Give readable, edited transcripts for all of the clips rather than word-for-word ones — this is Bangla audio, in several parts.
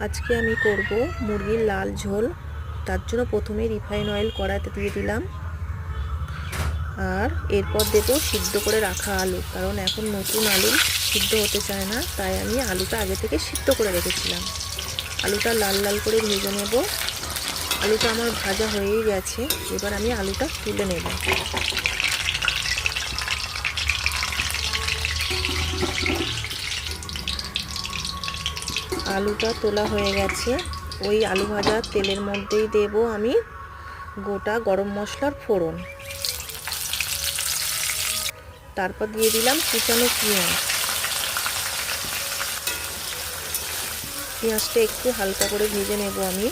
আজকে আমি করব মুরগির লাল ঝোল। তার জন্য প্রথমে রিফাইন অয়েল কড়াইতে দিয়ে দিলাম, আর এরপর দেব সিদ্ধ করে রাখা আলু। কারণ এখন নতুন আলু সিদ্ধ হতে চায় না, তাই আমি আলুটা আগে থেকে সিদ্ধ করে রেখেছিলাম। আলুটা লাল লাল করে ভেজে নেব। আলুটা আমার ভাজা হয়েই গেছে, এবার আমি আলুটা তুলে নেব। আলুটা তোলা হয়ে গেছে। ওই আলু ভাজা তেলের মধ্যেই দেব আমি গোটা গরম মশলার ফোড়ন। তারপর দিয়ে দিলাম কুচানো পেঁয়াজ। পেঁয়াজটা একটু হালকা করে ভেজে নেব আমি।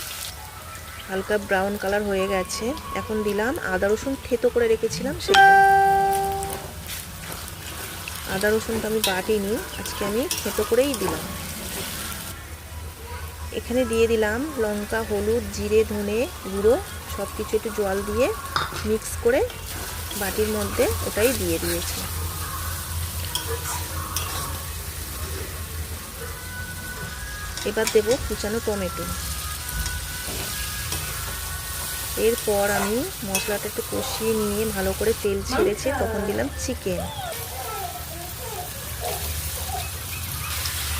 হালকা ব্রাউন কালার হয়ে গেছে। এখন দিলাম আদা রসুন থেতো করে রেখেছিলাম সেটা। আদা রসুনটা আমি বাটিনি, আজকে আমি থেতো করেই দিলাম। এখানে দিয়ে দিলাম লঙ্কা, হলুদ, জিরে, ধনে গুঁড়ো সব কিছু একটু জল দিয়ে মিক্স করে বাটির মধ্যে ওটাই দিয়ে দিয়েছি। এবার দেব কুচানো টমেটো। এরপর আমি মশলাটা একটু কষিয়ে নিয়ে ভালো করে তেল ছেড়েছে, তখন দিলাম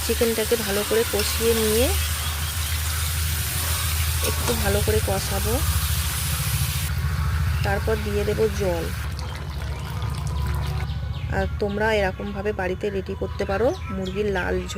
চিকেনটাকে ভালো করে কষিয়ে নিয়ে একটু ভালো করে কষাবো। তারপর দিয়ে দেব জল। আর তোমরা এরকমভাবে বাড়িতে রেডি করতে পারো মুরগির লাল ঝোল।